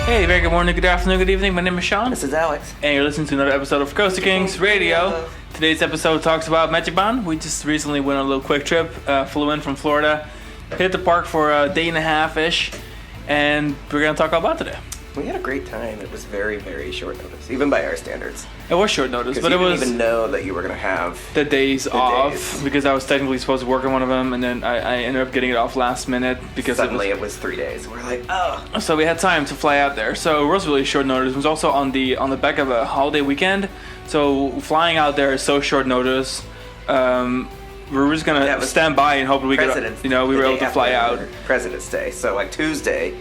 Hey, very good morning, good afternoon, good evening. My name is Sean. This is Alex. And you're listening to another episode of Coast to Kings Radio. Today's episode talks about Magic Band. We just recently went on a little quick trip, flew in from Florida, hit the park for a day and a half-ish, and we're going to talk all about today. We had a great time. It was very, very short notice, even by our standards. It was short notice, but you it was... didn't even know that you were going to have... the days off, because I was technically supposed to work on one of them, and then I ended up getting it off last minute, because suddenly it was 3 days. We're like, oh. So we had time to fly out there. So it was really short notice. It was also on the back of a holiday weekend, so flying out there is so short notice. We're just going to stand by and hope we were able to fly out. President's Day. So like Tuesday...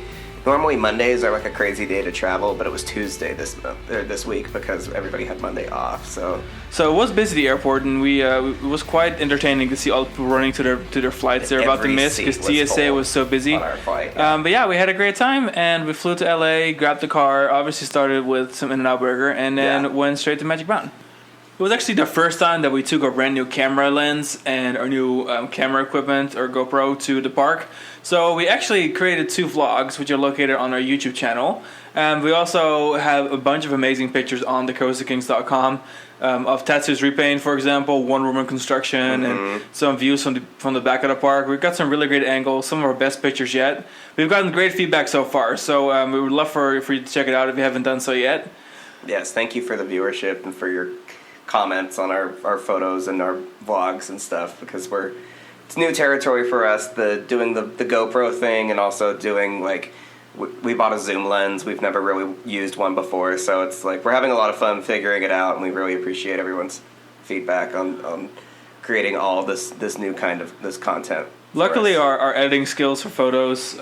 Normally Mondays are like a crazy day to travel, but it was Tuesday this week because everybody had Monday off. So it was busy at the airport, and it was quite entertaining to see all the people running to their flights. They're about to miss because TSA was so busy. On our flight, yeah. But yeah, we had a great time, and we flew to LA, grabbed the car. Obviously started with some In-N-Out Burger, and then went straight to Magic Mountain. It was actually the first time that we took our brand new camera lens and our new camera equipment, or GoPro, to the park. So we actually created 2 vlogs, which are located on our YouTube channel. We also have a bunch of amazing pictures on thecoastakings.com of Tatsu's repaint, for example, one room in construction, and some views from the back of the park. We've got some really great angles, some of our best pictures yet. We've gotten great feedback so far, so we would love for you to check it out if you haven't done so yet. Yes, thank you for the viewership and for your comments on our photos and our vlogs and stuff, because it's new territory for us, doing the GoPro thing, and also doing we bought a zoom lens. We've never really used one before, so it's like we're having a lot of fun figuring it out, and we really appreciate everyone's feedback on creating all this new kind of this content. Luckily, our editing skills for photos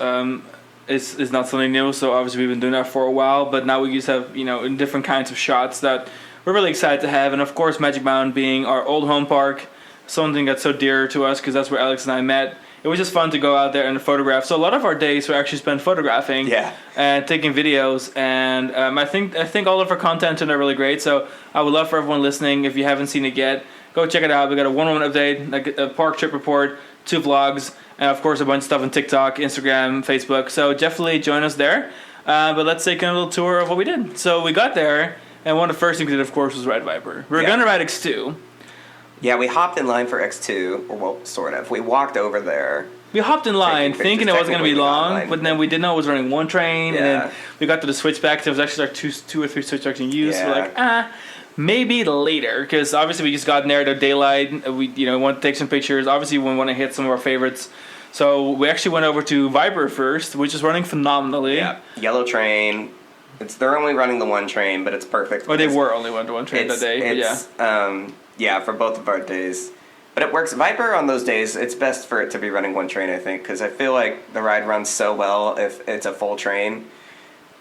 is not something new, so obviously we've been doing that for a while, but now we just have different kinds of shots that we're really excited to have. And of course, Magic Mountain being our old home park, something that's so dear to us because that's where Alex and I met. It was just fun to go out there and photograph. So a lot of our days were actually spent photographing and taking videos. And I think all of our content turned out really great. So I would love for everyone listening, if you haven't seen it yet, go check it out. We got a 1-on-1 update, like a park trip report, 2 vlogs, and of course a bunch of stuff on TikTok, Instagram, Facebook. So definitely join us there. But let's take a little tour of what we did. So we got there, and one of the first things we did, of course, was ride Viper. We were going to ride X2. Yeah, we hopped in line for X2, or well, sort of. We walked over there. We hopped in line thinking it wasn't going to be long, but then we didn't know it was running one train, and then we got to the switchbacks. There was actually like 2 or 3 switchbacks in use. Yeah. We're like, maybe later, because obviously we just got in there at daylight. We want to take some pictures. Obviously we want to hit some of our favorites. So we actually went over to Viper first, which is running phenomenally. Yeah, yellow train. They're only running the one train, but it's perfect. Oh, they were only running the one train that day. Yeah, for both of our days. But it works. Viper on those days, it's best for it to be running one train, I think, because I feel like the ride runs so well if it's a full train.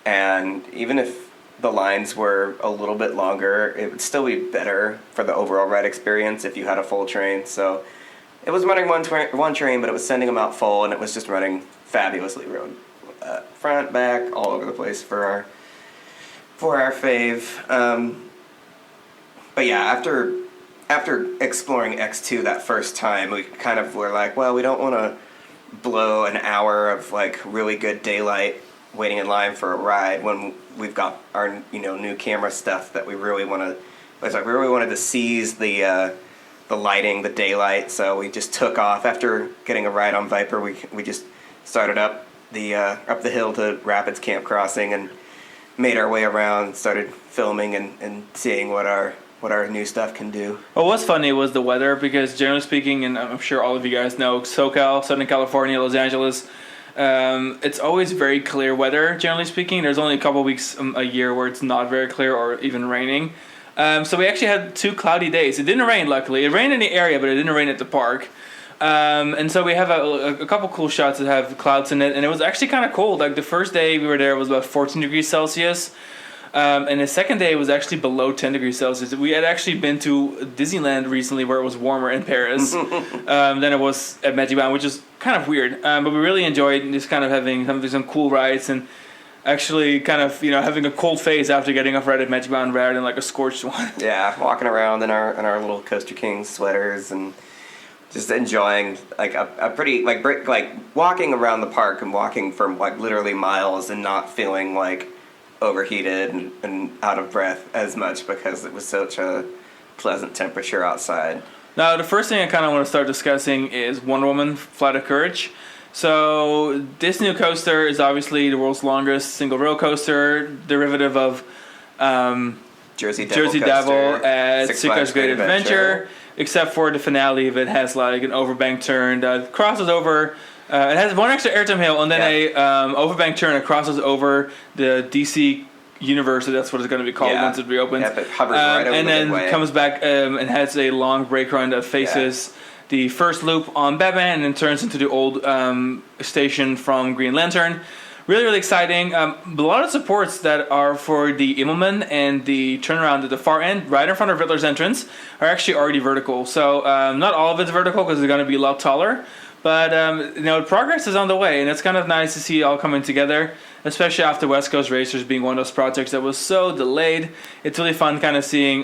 And even if the lines were a little bit longer, it would still be better for the overall ride experience if you had a full train. So it was running one train, but it was sending them out full, and it was just running fabulously. Front, back, all over the place for our fave. But yeah, after exploring X2 that first time, we kind of were like, well, we don't want to blow an hour of like really good daylight waiting in line for a ride when we've got our new camera stuff that we really want to. It's like we really wanted to seize the lighting, the daylight. So we just took off after getting a ride on Viper. We just started up the hill to Rapids Camp Crossing and made our way around, started filming and seeing what our new stuff can do. What was funny was the weather, because generally speaking, and I'm sure all of you guys know, SoCal, Southern California, Los Angeles, it's always very clear weather, generally speaking. There's only a couple weeks a year where it's not very clear or even raining. So we actually had 2 cloudy days. It didn't rain, luckily. It rained in the area, but it didn't rain at the park. And so we have a couple cool shots that have clouds in it, and it was actually kind of cold. Like the first day we were there was about 14 degrees Celsius. And the second day was actually below 10 degrees Celsius. We had actually been to Disneyland recently where it was warmer in Paris than it was at Magic Mountain, which is kind of weird. But we really enjoyed just kind of having some cool rides and actually kind of having a cold face after getting off ride at Magic Mountain rather than like a scorched one. Yeah, walking around in our little Coaster Kings sweaters and just enjoying like a pretty like walking around the park and walking from like literally miles and not feeling like overheated and out of breath as much because it was such a pleasant temperature outside. Now, the first thing I kind of want to start discussing is Wonder Woman Flight of Courage. So this new coaster is obviously the world's longest single rail coaster, derivative of Jersey Devil at Six Flags Great Adventure, except for the finale of it has like an overbank turn that crosses over. It has one extra airtime hill and then a overbank turn that crosses over the DC universe. So that's what it's going to be called once it reopens. Yep, it hovers right over and the then midway. comes back and has a long brake run that faces the first loop on Batman and then turns into the old station from Green Lantern. Really, really exciting. A lot of supports that are for the Immelman and the turnaround at the far end, right in front of Riddler's entrance, are actually already vertical. So not all of it's vertical because it's going to be a lot taller. But progress is on the way, and it's kind of nice to see it all coming together, especially after West Coast Racers being one of those projects that was so delayed. It's really fun kind of seeing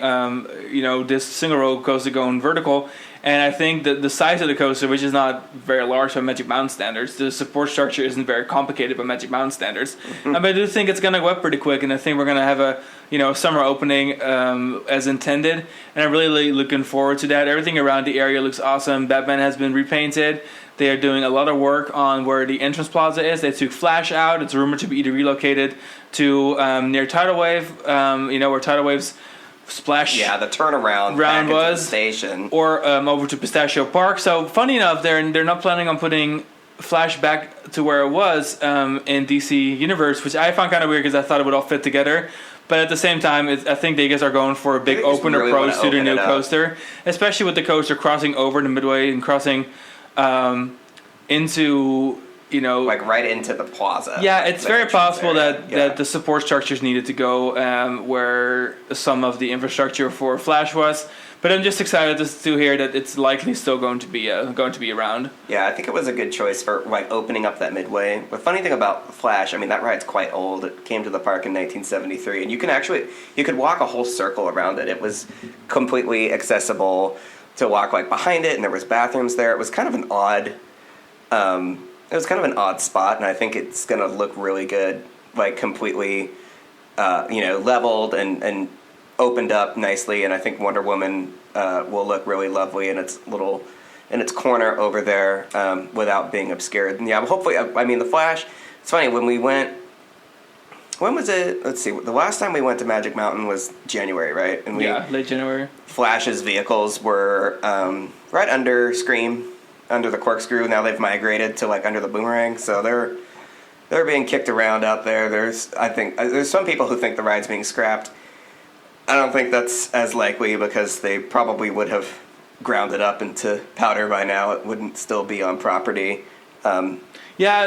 this single road coaster going vertical. And I think that the size of the coaster, which is not very large by Magic Mountain standards, the support structure isn't very complicated by Magic Mountain standards. But I do think it's going to go up pretty quick, and I think we're going to have a summer opening as intended. And I'm really looking forward to that. Everything around the area looks awesome. Batman has been repainted. They are doing a lot of work on where the entrance plaza is. They took Flash out. It's rumored to be either relocated to near Tidal Wave, where Tidal Wave's splash the turnaround back into the station, or over to Pistachio Park. So funny enough, they're not planning on putting Flash back to where it was in DC Universe, which I found kind of weird because I thought it would all fit together. But at the same time, I think they guys are going for a big open approach to the new coaster, especially with the coaster crossing over the midway and crossing into like right into the plaza. Yeah, it's very possible that the support structures needed to go where some of the infrastructure for Flash was. But I'm just excited to hear that it's likely still going to be around. Yeah, I think it was a good choice for like opening up that midway. The funny thing about Flash, I mean, that ride's quite old. It came to the park in 1973, and you could walk a whole circle around it. It was completely accessible to walk like behind it, and there was bathrooms there. It was kind of an odd. It was kind of an odd spot, and I think it's going to look really good, like completely, leveled and opened up nicely. And I think Wonder Woman will look really lovely in its corner over there without being obscured. And yeah, hopefully, I mean, the Flash. It's funny when we went. When was it? Let's see. The last time we went to Magic Mountain was January, right? And late January. Flash's vehicles were right under Scream. Under the corkscrew. Now they've migrated to like under the boomerang, so they're being kicked around out there. There's some people who think the ride's being scrapped. I don't think that's as likely because they probably would have ground it up into powder by now. It wouldn't still be on property.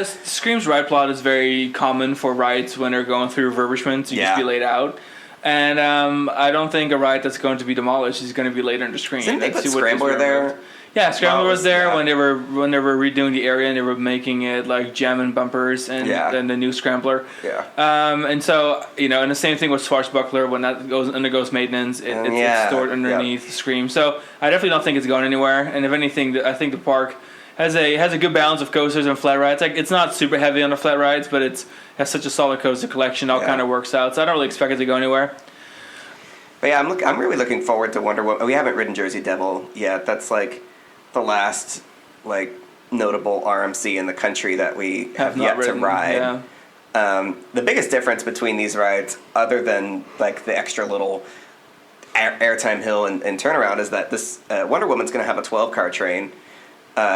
Scream's ride plot is very common for rides when they're going through refurbishment to just be laid out. And I don't think a ride that's going to be demolished is going to be later in the Scream. Didn't they put Scrambler there? Yeah, Scrambler was there when they were redoing the area and they were making it like jamming bumpers and the new Scrambler. Yeah. And so and the same thing with Swashbuckler when that undergoes maintenance, it's stored underneath Scream. So I definitely don't think it's going anywhere. And if anything, I think the park has a good balance of coasters and flat rides. Like it's not super heavy on the flat rides, but it has such a solid coaster collection. All kind of works out. So I don't really expect it to go anywhere. But yeah, I'm really looking forward to Wonder Woman. We haven't ridden Jersey Devil yet. That's like the last like notable RMC in the country that we have yet to ride. Yeah. The biggest difference between these rides, other than like the extra little airtime hill and turnaround, is that this Wonder Woman's going to have a 12-car train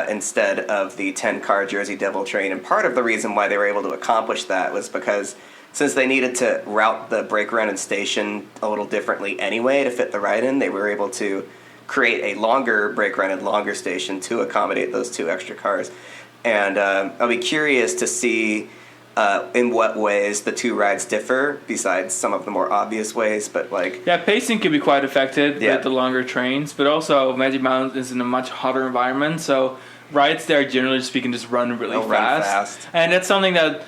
instead of the 10-car Jersey Devil train. And part of the reason why they were able to accomplish that was because since they needed to route the brake run and station a little differently anyway to fit the ride in, they were able to create a longer brake run and longer station to accommodate those two extra cars. And I'll be curious to see in what ways the two rides differ, besides some of the more obvious ways. But pacing can be quite affected with the longer trains, but also Magic Mountain is in a much hotter environment, so rides there, generally speaking, just run really fast. And that's something that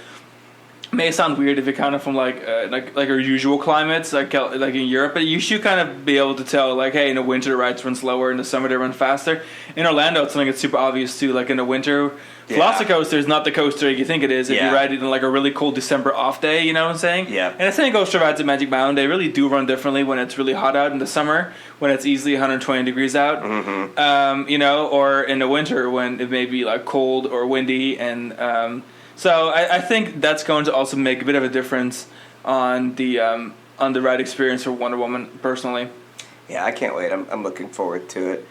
may sound weird if you're kind of from like our usual climates, like in Europe, but you should kind of be able to tell, like, hey, in the winter the rides run slower, in the summer they run faster. In Orlando, it's something that's super obvious too. Like in the winter, Velocicoaster is not the coaster you think it is if you ride it in like a really cold December off day. You know what I'm saying? Yeah. And the same coaster rides at Magic Mountain. They really do run differently when it's really hot out in the summer, when it's easily 120 degrees out. You know, or in the winter when it may be like cold or windy and. So I think that's going to also make a bit of a difference on the ride experience for Wonder Woman personally. Yeah, I can't wait. I'm looking forward to it.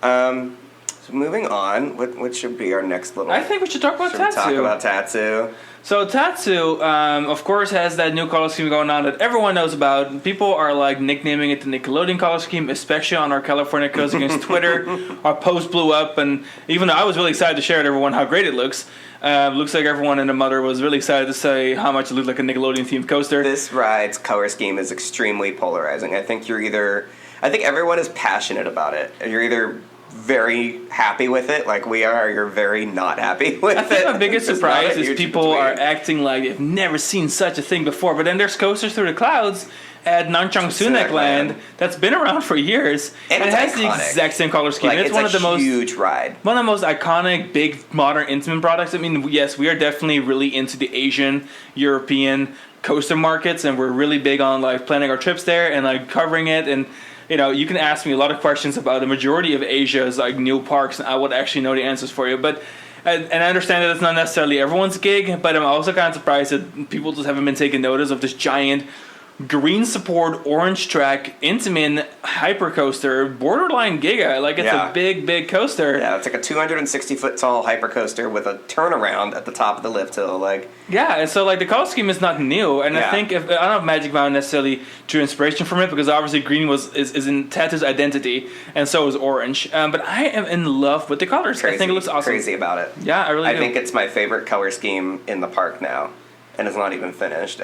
So moving on, what should be our next little? I think we should talk about Tatsu. Talk about Tatsu. So Tatsu, of course, has that new color scheme going on that everyone knows about. People are like nicknaming it the Nickelodeon color scheme, especially on our California Coast Against Twitter. Our post blew up, and even though I was really excited to share with everyone how great it looks, looks like everyone and the mother was really excited to say how much it looked like a Nickelodeon-themed coaster. This ride's color scheme is extremely polarizing. I think everyone is passionate about it. You're either very happy with it, like we are, or you're very not happy with it. I think my biggest surprise is people are acting like they've never seen such a thing before, but then there's coasters through the clouds at Nanchang Sunek Land that's been around for years, and it has the exact same color scheme. Like, it's one of the most huge ride. One of the most iconic, big, modern, intimate products. I mean, yes, we are definitely really into the Asian, European coaster markets, and we're really big on like planning our trips there and like covering it. And you know, you can ask me a lot of questions about the majority of Asia's like new parks, and I would actually know the answers for you. But and I understand that it's not necessarily everyone's gig, but I'm also kind of surprised that people just haven't been taking notice of this giant green support, orange track, Intamin hypercoaster, borderline giga. Like, it's a big, big coaster. Yeah, it's like a 260-foot tall hypercoaster with a turnaround at the top of the lift hill. Like, yeah, and so like the color scheme is not new, and I think I don't know if Magic Mountain necessarily drew inspiration from it, because obviously green is in Tatsu's identity, and so is orange. But I am in love with the colors. I think it looks awesome. Crazy about it. Yeah, I really do. I think it's my favorite color scheme in the park now, and it's not even finished.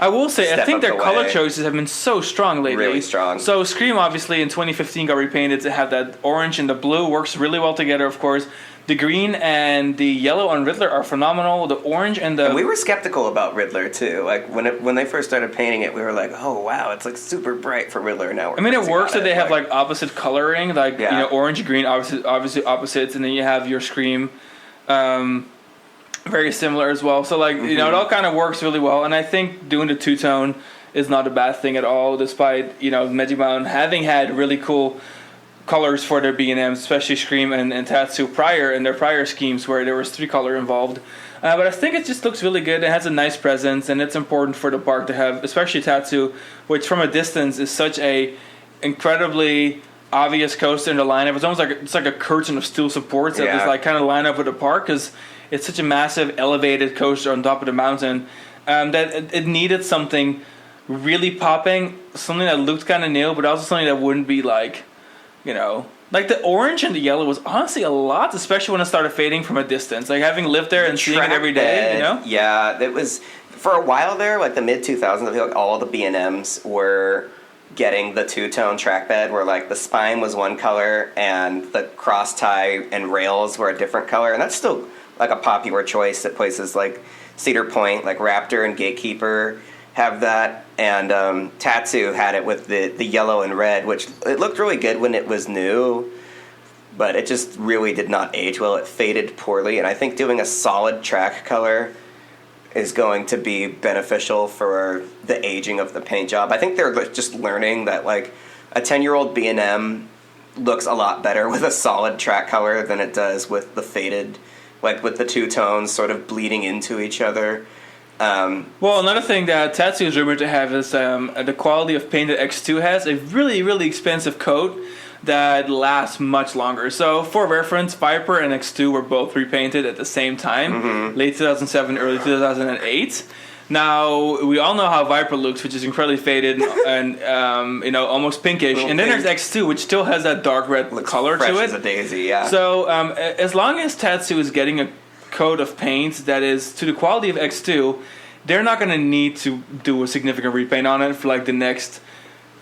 I will say, I think their color choices have been so strong lately. Really strong. So Scream, obviously, in 2015 got repainted to have that orange, and the blue works really well together, of course. The green and the yellow on Riddler are phenomenal. The orange and the... And we were skeptical about Riddler, too. Like, when they first started painting it, we were like, oh, wow, it's like super bright for Riddler now. It works that they have like opposite coloring, like, you know, orange and green, obviously opposites, and then you have your Scream... very similar as well. So like, you know, it all kind of works really well. And I think doing the two-tone is not a bad thing at all, despite, you know, Magic Mountain having had really cool colors for their B&Ms, especially Scream and Tatsu in their prior schemes where there was 3-color involved. But I think it just looks really good. It has a nice presence, and it's important for the park to have, especially Tatsu, which from a distance is such a incredibly obvious coaster in the lineup. It's almost like a curtain of steel supports that is like kind of line up with the park, because it's such a massive elevated coaster on top of the mountain that it needed something really popping, something that looked kind of new, but also something that wouldn't be like, you know, like the orange and the yellow was honestly a lot, especially when it started fading from a distance. Like having lived there and seeing it every day, you know? Yeah, it was, for a while there, like the mid-2000s, I feel like all the B&Ms were getting the two-tone track bed where like the spine was one color and the cross tie and rails were a different color, and that's still like a popular choice at places like Cedar Point, like Raptor and Gatekeeper have that, and Tatsu had it with the yellow and red, which it looked really good when it was new, but it just really did not age well. It faded poorly, and I think doing a solid track color is going to be beneficial for the aging of the paint job. I think they're just learning that like a 10-year-old B&M looks a lot better with a solid track color than it does with the faded, like with the two tones sort of bleeding into each other. Well, another thing that Tatsu is rumored to have is the quality of paint that X2 has, a really, really expensive coat that lasts much longer. So, for reference, Viper and X2 were both repainted at the same time, late 2007, early 2008. Now, we all know how Viper looks, which is incredibly faded and you know, almost pinkish. And then there's X2, which still has that dark red color to it. Fresh as a daisy, yeah. So, as long as Tatsu is getting a coat of paint that is to the quality of X2, they're not going to need to do a significant repaint on it for like the next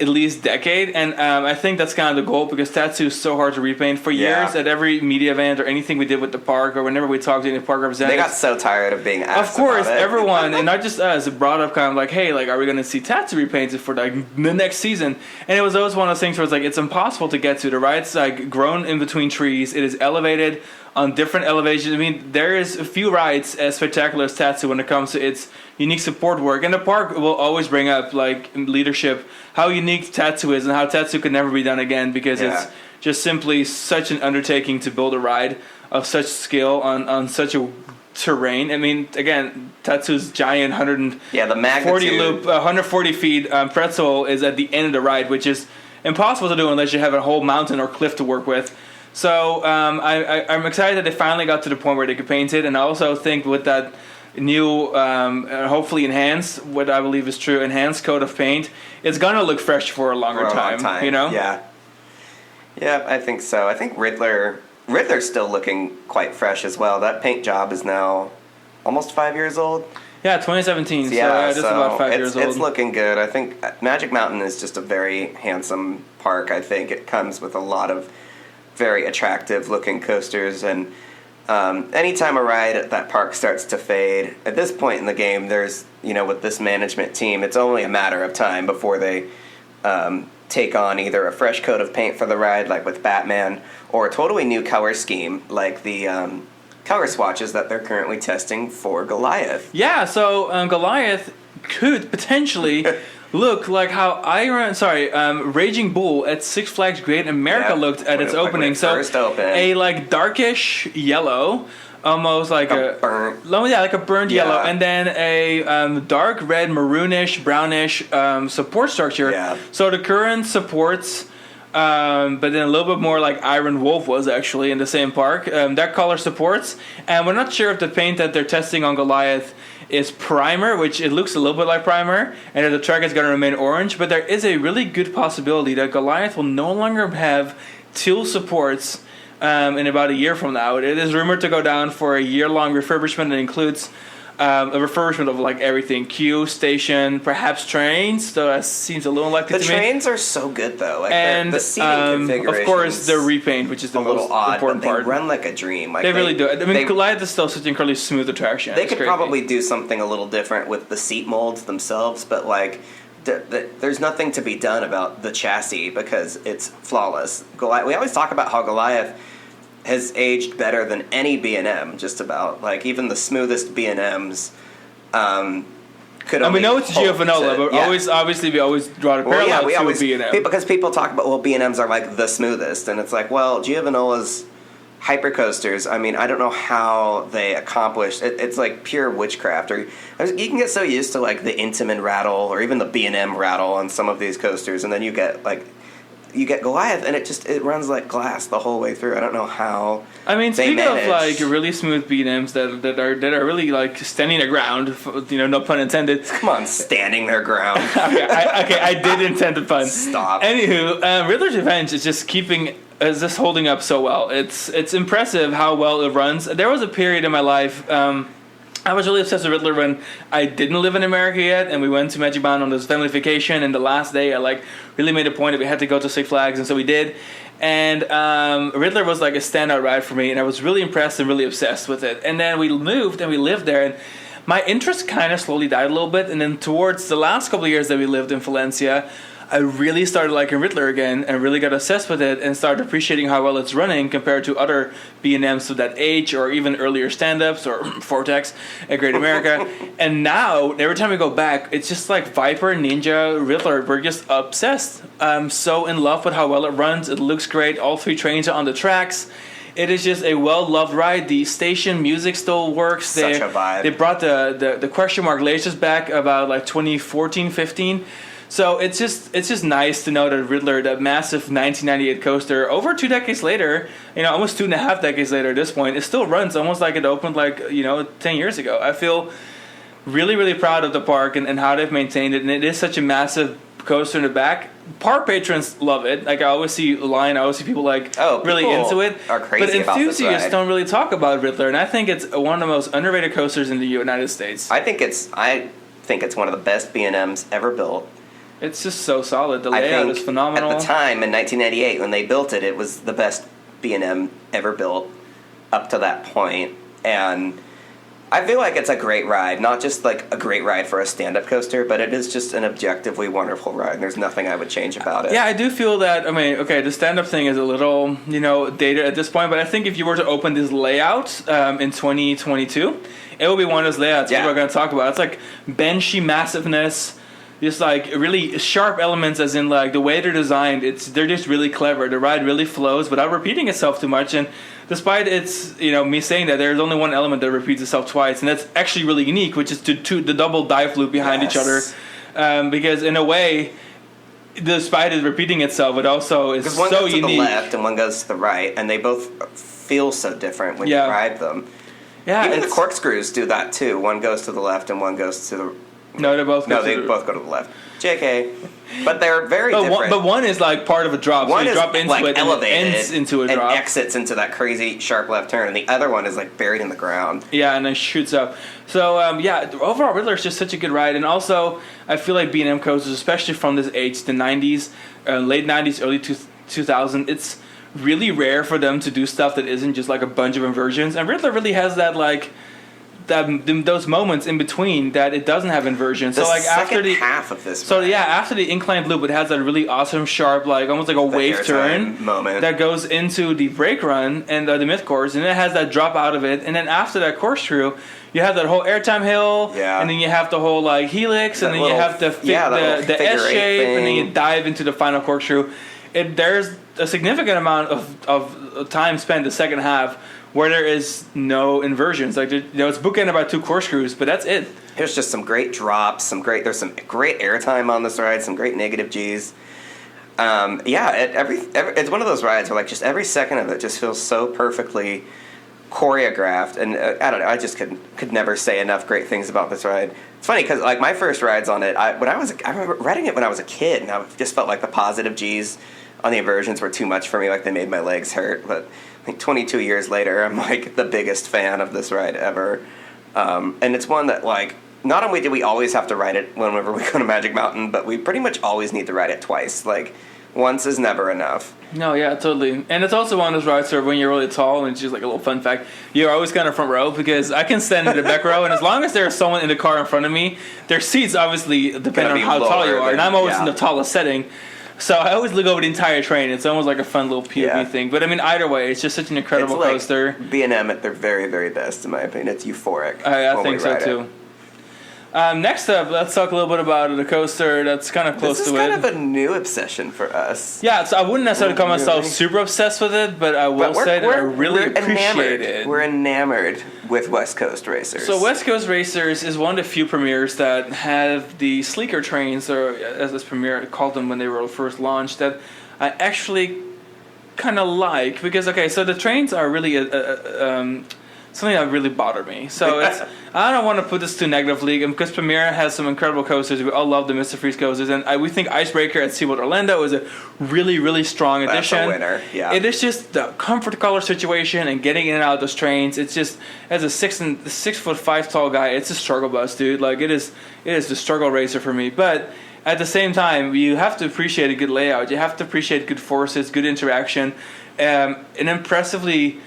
at least decade, and I think that's kind of the goal because Tatsu is so hard to repaint. For years, at every media event or anything we did with the park, or whenever we talked to any park representatives, they got so tired of being asked. Of course, about it. everyone, and not just us, brought up kind of like, hey, like, are we going to see Tatsu repainted for like the next season? And it was always one of those things where it's like it's impossible to get to. The ride's like grown in between trees. It is elevated on different elevations. I mean, there is a few rides as spectacular as Tatsu when it comes to its unique support work. And the park will always bring up, like, leadership, how unique Tatsu is and how Tatsu could never be done again because it's just simply such an undertaking to build a ride of such skill on such a terrain. I mean, again, Tatsu's giant 140 loop, 140 feet pretzel is at the end of the ride, which is impossible to do unless you have a whole mountain or cliff to work with. So I'm excited that they finally got to the point where they could paint it, and I also think with that new, hopefully enhanced, what I believe is true, enhanced coat of paint, it's gonna look fresh for a longer time. You know? Yeah, I think so. I think Riddler's still looking quite fresh as well. That paint job is now almost 5 years old. Yeah, 2017. Just about 5 years old. It's looking good. I think Magic Mountain is just a very handsome park. I think it comes with a lot of very attractive looking coasters, and anytime a ride at that park starts to fade, at this point in the game, there's, with this management team, it's only a matter of time before they take on either a fresh coat of paint for the ride, like with Batman, or a totally new color scheme, like the color swatches that they're currently testing for Goliath. Yeah, so Goliath could potentially look like how Raging Bull at Six Flags Great America looked at its opening. First open. A like darkish yellow, almost like a burnt. Like a burnt yellow, and then a dark red, maroonish, brownish support structure. Yeah. So the current supports. But then a little bit more like Iron Wolf was actually in the same park. That color supports, and we're not sure if the paint that they're testing on Goliath is primer, which it looks a little bit like primer, and that the track is going to remain orange. But there is a really good possibility that Goliath will no longer have teal supports in about a year from now. It is rumored to go down for a year-long refurbishment that includes a refurbishment of like everything, queue, station, perhaps trains. So that seems a little unlikely to me. The trains are so good though, like and the seating configuration. Of course, the repaint, which is the most important part. They run like a dream. Like they really do. I mean, Goliath is still such an incredibly smooth attraction. They could probably do something a little different with the seat molds themselves, but like there's nothing to be done about the chassis because it's flawless. Goliath. We always talk about how Goliath has aged better than any B&M, just about. Like, even the smoothest B&Ms could only... we know it's Giovanola, but we always draw the parallel to B&M. Because people talk about, B&Ms are, like, the smoothest, and it's like, well, Giovanola's hypercoasters, I mean, I don't know how they accomplished... It's, like, pure witchcraft. Or you can get so used to, like, the Intamin rattle, or even the B&M rattle on some of these coasters, and then you get Goliath, and it runs like glass the whole way through. I don't know how. I mean, speaking of like really smooth B&Ms that are really like standing their ground, no pun intended. Come on, standing their ground. okay, I did intend the pun. Stop. Anywho, Riddler's Revenge is just holding up so well. It's impressive how well it runs. There was a period in my life. I was really obsessed with Riddler when I didn't live in America yet, and we went to Magic Mountain on this family vacation, and the last day I really made a point that we had to go to Six Flags, and so we did. And Riddler was like a standout ride for me, and I was really impressed and really obsessed with it. And then we moved and we lived there, and my interest kind of slowly died a little bit, and then towards the last couple of years that we lived in Valencia, I really started liking Riddler again and really got obsessed with it and started appreciating how well it's running compared to other B&Ms of that age or even earlier stand-ups or Vortex at Great America. And now, every time we go back, it's just like Viper, Ninja, Riddler. We're just obsessed. I'm so in love with how well it runs. It looks great. All three trains are on the tracks. It is just a well-loved ride. The station music still works. Such a vibe. They brought the question mark lasers back about like 2014, 15. So it's just nice to know that Riddler, that massive 1998 coaster, over 2 decades later, almost 2.5 decades later at this point, it still runs almost like it opened 10 years ago. I feel really, really proud of the park and how they've maintained it, and it is such a massive coaster in the back. Park patrons love it. Like I always see people really into it. Are crazy but about this enthusiasts ride. don't really talk about Riddler, and I think it's one of the most underrated coasters in the United States. I think it's one of the best B&Ms ever built. It's just so solid. The I layout think is phenomenal. At the time in 1998 when they built it, it was the best B&M ever built up to that point, and I feel like it's a great ride, not just like a great ride for a stand-up coaster, but it is just an objectively wonderful ride, and there's nothing I would change about it. Yeah, I do feel that, I mean, okay, the stand-up thing is a little, dated at this point, but I think if you were to open this layout in 2022, it will be one of those layouts people are going to talk about. It's like benchy massiveness, just like really sharp elements, as in like the way they're designed, they're just really clever. The ride really flows without repeating itself too much, and despite it's me saying that, there's only one element that repeats itself twice, and that's actually really unique, which is the double dive loop behind each other, because in a way, despite it repeating itself, it also is so unique. Because one goes to the left and one goes to the right, and they both feel so different when you ride them. Yeah, even the corkscrews do that too. One goes to the left and one goes to the. No, they both go to the left. JK. But they're very different. But one is like part of a drop. One so you is drop into like it elevated and it ends into a drop. And exits into that crazy sharp left turn. And the other one is like buried in the ground. Yeah, and then shoots up. So, overall Riddler is just such a good ride. And also, I feel like B&M coasters, especially from this age, the 90s, late 90s, early 2000s, it's really rare for them to do stuff that isn't just like a bunch of inversions. And Riddler really has that like... those moments in between that it doesn't have inversion. So like after the half of this. So after the inclined loop, it has that really awesome, sharp, like almost like a wave turn moment that goes into the brake run and the myth course, and it has that drop out of it. And then after that corkscrew, you have that whole airtime hill, and then you have the whole like helix, and then you have the S shape, and then you dive into the final corkscrew. There's a significant amount of time spent the second half where there is no inversions. Like it's bookended by two corkscrews, but that's it. There's just some great drops, there's some great airtime on this ride, some great negative G's. It's one of those rides where like just every second of it just feels so perfectly choreographed, and I don't know, I just could never say enough great things about this ride. It's funny because like my first rides on it, I remember riding it when I was a kid, and I just felt like the positive G's on the inversions were too much for me, like they made my legs hurt, but I think 22 years later, I'm like the biggest fan of this ride ever. And it's one that like, not only do we always have to ride it whenever we go to Magic Mountain, but we pretty much always need to ride it twice. Like, once is never enough. No, yeah, totally. And it's also one of those rides where when you're really tall, and it's just like a little fun fact, you're always kind of front row, because I can stand in the back row, and as long as there's someone in the car in front of me, their seats obviously depend on how tall you are, and I'm always in the tallest setting. So I always look over the entire train. It's almost like a fun little POV thing. But I mean, either way, it's just such an incredible coaster. B&M at their very, very best, in my opinion. It's euphoric. I think so too. Next up, let's talk a little bit about the coaster that's kind of close to it. This is kind of a new obsession for us. Yeah, so I wouldn't necessarily call myself super obsessed with it, but I will say that I really appreciate it. We're enamored with West Coast Racers. So West Coast Racers is one of the few premieres that have the sleeker trains, or as this premiere called them when they were first launched, that I actually kind of like. Because, okay, so the trains are really something that really bothered me. So I don't want to put this too negatively, because Premier has some incredible coasters. We all love the Mr. Freeze coasters, and we think Icebreaker at SeaWorld Orlando is a really, really strong addition. That's a winner, yeah. It is just the comfort color situation and getting in and out of those trains. It's just, as a 6'5" tall guy, it's a struggle bus, dude. Like it is the struggle racer for me. But at the same time, you have to appreciate a good layout. You have to appreciate good forces, good interaction, an impressively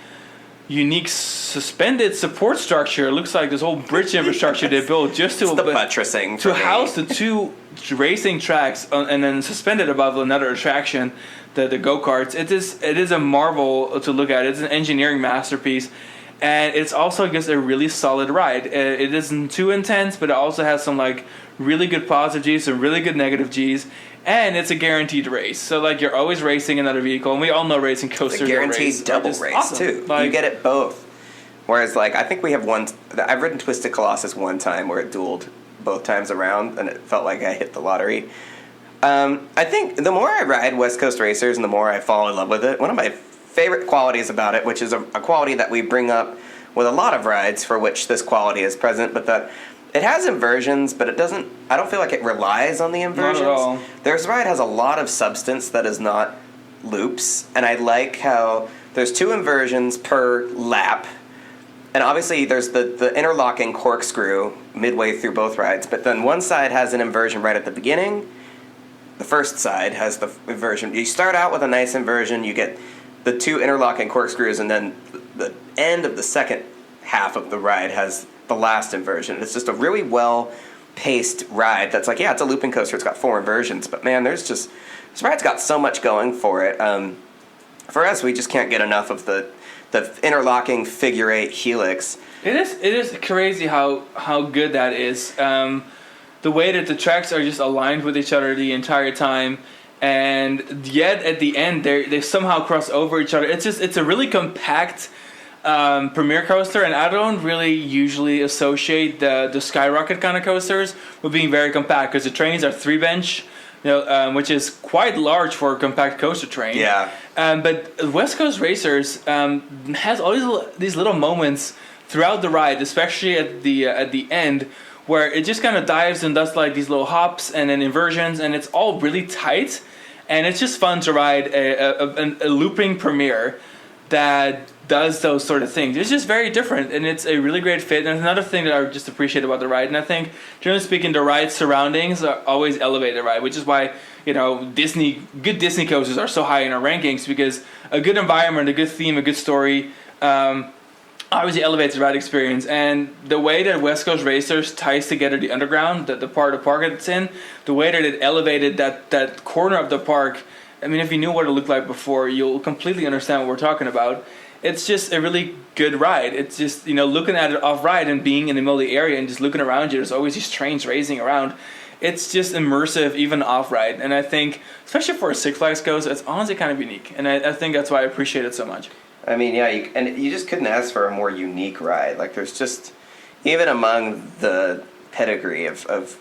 unique suspended support structure. It looks like this whole bridge infrastructure they built just to buttressing to house the two racing tracks and then suspended above another attraction, the go-karts. It is a marvel to look at. It's an engineering masterpiece, and it's also just a really solid ride. It isn't too intense, but it also has some like really good positive G's, some really good negative G's. And it's a guaranteed race. So, like, you're always racing another vehicle. And we all know racing coasters are guaranteed double race, too. Like, you get it both. Whereas, like, I think we have one... I've ridden Twisted Colossus one time where it dueled both times around, and it felt like I hit the lottery. I think the more I ride West Coast Racers and the more I fall in love with it, one of my favorite qualities about it, which is a quality that we bring up with a lot of rides for which this quality is present, but that... It has inversions, but it doesn't... I don't feel like it relies on the inversions. Not at all. This ride has a lot of substance that is not loops, and I like how there's 2 inversions per lap, and obviously there's the interlocking corkscrew midway through both rides, but then one side has an inversion right at the beginning, the first side has the inversion. You start out with a nice inversion, you get the 2 interlocking corkscrews, and then the end of the second half of the ride has the last inversion. It's just a really well-paced ride that's like, yeah, it's a looping coaster, it's got 4 inversions, but man, this ride's got so much going for it. For us, we just can't get enough of the interlocking figure 8 helix. It is crazy how good that is. The way that the tracks are just aligned with each other the entire time, and yet at the end they somehow cross over each other. It's a really compact premier coaster, and I don't really usually associate the Skyrocket kind of coasters with being very compact, because the trains are 3 bench, which is quite large for a compact coaster train. Yeah. But West Coast Racers has all these little moments throughout the ride, especially at the end, where it just kind of dives and does like these little hops and then inversions, and it's all really tight, and it's just fun to ride a looping premiere that does those sort of things. It's just very different, and it's a really great fit. And another thing that I just appreciate about the ride, and I think generally speaking, the ride surroundings are always elevate the ride, which is why good Disney coasters are so high in our rankings, because a good environment, a good theme, a good story obviously elevates the ride experience. And the way that West Coast Racers ties together the underground, the part of the park it's in, the way that it elevated that corner of the park, I mean, if you knew what it looked like before, you'll completely understand what we're talking about. It's just a really good ride. It's just, looking at it off-ride and being in the middle of the area and just looking around you, there's always these trains racing around. It's just immersive, even off-ride. And I think, especially for a Six Flags coaster, it's honestly kind of unique. And I think that's why I appreciate it so much. I mean, yeah, you just couldn't ask for a more unique ride. Like, there's just, even among the pedigree of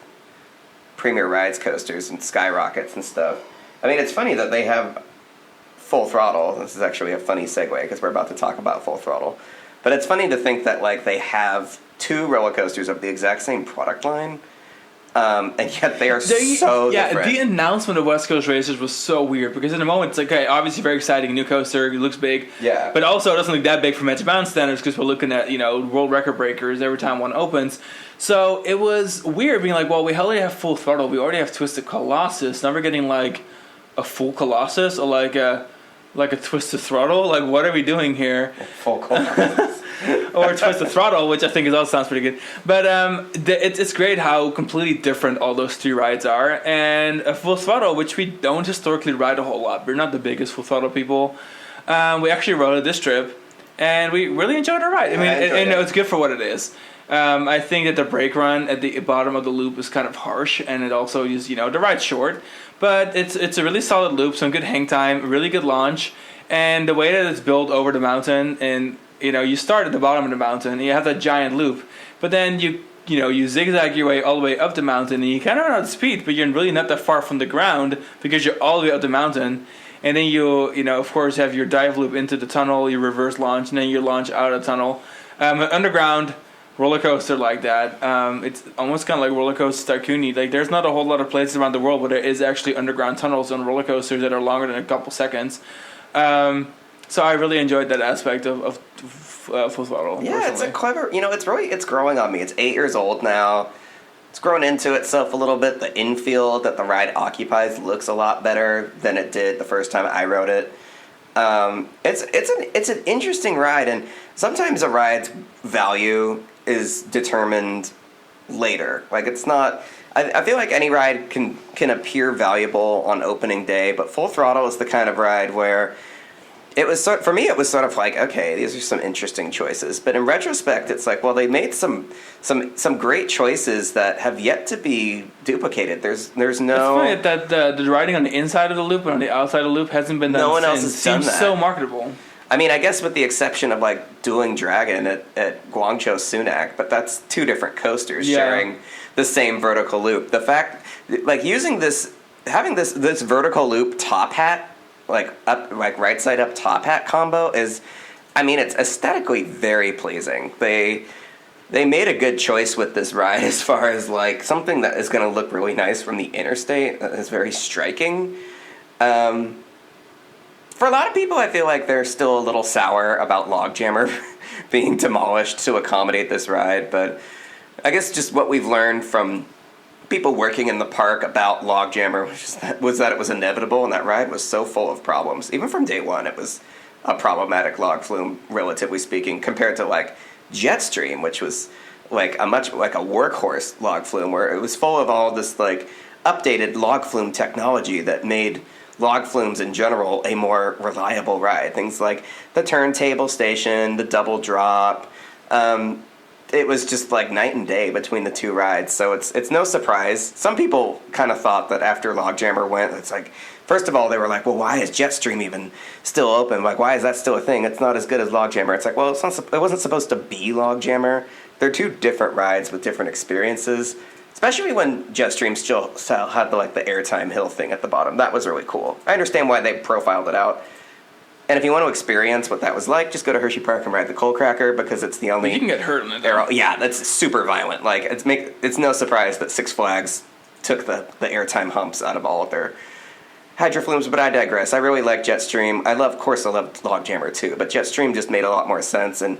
Premier Rides coasters and Skyrockets and stuff, I mean, it's funny that they have Full Throttle. This is actually a funny segue, because we're about to talk about Full Throttle. But it's funny to think that, like, they have 2 roller coasters of the exact same product line, and yet they are so different. The announcement of West Coast Racers was so weird, because in the moment it's like, okay, obviously very exciting, new coaster, it looks big, but also it doesn't look that big for Magic Mountain standards, because we're looking at world record breakers every time one opens. So it was weird being like, well, we already have Full Throttle, we already have Twisted Colossus, now we're getting like a full Colossus or like a Twisted Throttle. Like, what are we doing here? Full Colossus. Or Twisted Throttle, which I think also sounds pretty good. But it's great how completely different all those 3 rides are. And a Full Throttle, which we don't historically ride a whole lot. We're not the biggest Full Throttle people. We actually rode it this trip, and we really enjoyed our ride. I mean, it's good for what it is. I think that the brake run at the bottom of the loop is kind of harsh, and it also is, the ride's short. But it's a really solid loop, some good hang time, really good launch. And the way that it's built over the mountain, and you start at the bottom of the mountain and you have that giant loop, but then you zigzag your way all the way up the mountain, and you kind of run out of speed, but you're really not that far from the ground because you're all the way up the mountain. And then you of course have your dive loop into the tunnel, your reverse launch, and then you launch out of the tunnel. An underground roller coaster like that, it's almost kind of like Roller Coaster Tycoon. Like, there's not a whole lot of places around the world where there is actually underground tunnels on roller coasters that are longer than a couple seconds. So I really enjoyed that aspect of Full Throttle. Yeah, it's a clever. It's growing on me. It's 8 years old now. It's grown into itself a little bit. The infield that the ride occupies looks a lot better than it did the first time I rode it. It's an interesting ride, and sometimes a ride's value is determined later. Like, it's not. I feel like any ride can appear valuable on opening day, but Full Throttle is the kind of ride where it was for me. It was sort of like, okay, these are some interesting choices, but in retrospect, it's like, well, they made some great choices that have yet to be duplicated. There's no. It's funny that the riding on the inside of the loop and on the outside of the loop hasn't been done. No one else has done that. Seems so marketable. I mean, I guess with the exception of like Dueling Dragon at Guangzhou Sunac, but that's 2 different coasters sharing the same vertical loop. The fact, like, having this vertical loop top hat, like right side up top hat combo is, I mean, it's aesthetically very pleasing. They made a good choice with this ride as far as like something that is going to look really nice from the interstate. That is very striking. For a lot of people, I feel like they're still a little sour about Logjammer being demolished to accommodate this ride, but I guess just what we've learned from people working in the park about Logjammer was that it was inevitable, and that ride was so full of problems. Even from day one, it was a problematic log flume, relatively speaking, compared to like Jetstream, which was like a workhorse log flume, where it was full of all this like updated log flume technology that made log flumes in general a more reliable ride. Things like the turntable station, the double drop. It was just like night and day between the two rides, so it's no surprise. Some people kind of thought that after Logjammer went, it's like, first of all, they were like, well, why is Jetstream even still open? Like, why is that still a thing? It's not as good as Logjammer. It's like, well, it wasn't supposed to be Logjammer. They're two different rides with different experiences, especially when Jetstream still had the airtime hill thing at the bottom. That was really cool. I understand why they profiled it out. And if you want to experience what that was like, just go to Hershey Park and ride the Coal Cracker, because it's the only... You can get hurt in it. Yeah, that's super violent. Like, it's no surprise that Six Flags took the airtime humps out of all of their hydro flumes, but I digress. I really like Jetstream. Of course I love Logjammer too, but Jetstream just made a lot more sense, and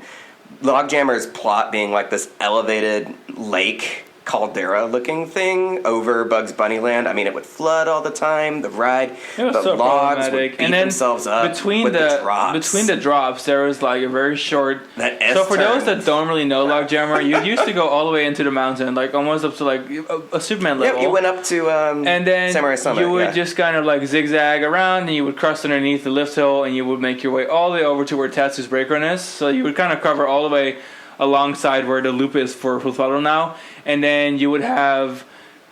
Logjammer's plot being like this elevated lake caldera looking thing over Bugs Bunny Land. I mean, it would flood all the time. The ride, it was the so logs would beat themselves up between the drops, there was like a very short. So for those that don't really know Logjammer, you used to go all the way into the mountain, like almost up to like a Superman level. Yeah, you went up to and then Samurai Summit. You would just kind of like zigzag around, and you would cross underneath the lift hill, and you would make your way all the way over to where Tatsu's brake run is. So you would kind of cover all the way alongside where the loop is for Full Throttle now, and then you would have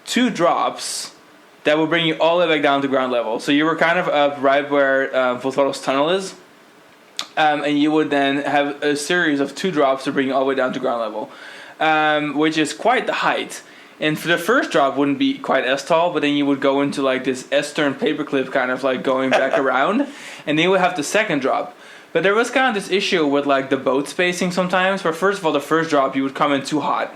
two drops that would bring you all the way back down to ground level. So you were kind of up right where Full Throttle's tunnel is, and you would then have a series of two drops to bring you all the way down to ground level, which is quite the height. And for the first drop wouldn't be quite as tall, but then you would go into like this S-turn paperclip kind of like going back around, and then you would have the second drop. But there was kind of this issue with like the boat spacing sometimes, where first of all, the first drop you would come in too hot.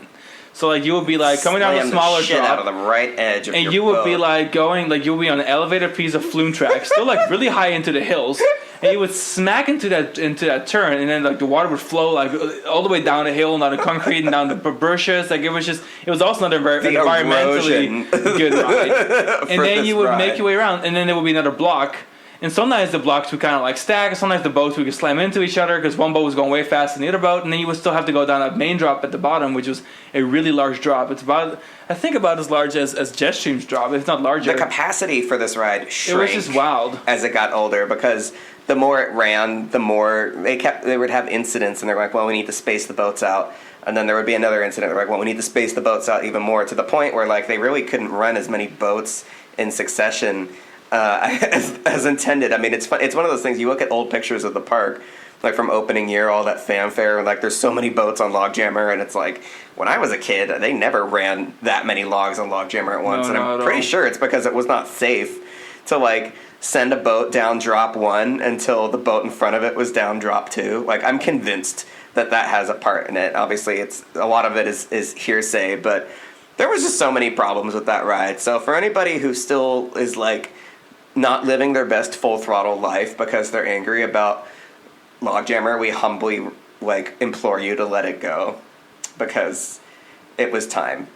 So like you would be like coming down a smaller the shit drop out of the right edge of and your you would boat. be like going, like you would be on an elevated piece of flume track, still like really high into the hills, and you would smack into that turn, and then like the water would flow like all the way down the hill and down the concrete and down the bushes. Like it was also not an environmentally good ride. And then you would make your way around, and then there would be another block. And sometimes the blocks would kind of like stack, and sometimes the boats would slam into each other because one boat was going way faster than the other boat, and then you would still have to go down that main drop at the bottom, which was a really large drop. It's about as large as Jetstream's drop, if not larger. The capacity for this ride shrank. It was just wild as it got older, because the more it ran, the more they would have incidents, and they're like, well, we need to space the boats out. And then there would be another incident. They're like, well, we need to space the boats out even more, to the point where like they really couldn't run as many boats in succession as intended. I mean, it's fun. It's one of those things. You look at old pictures of the park, like from opening year, all that fanfare, and like there's so many boats on Logjammer, and it's like when I was a kid, they never ran that many logs on Logjammer at once, and I'm pretty sure it's because it was not safe to like send a boat down drop 1 until the boat in front of it was down drop 2. Like I'm convinced that has a part in it. Obviously, it's a lot of it is hearsay, but there was just so many problems with that ride. So for anybody who still is like not living their best Full Throttle life because they're angry about Logjammer, we humbly like implore you to let it go, because it was time.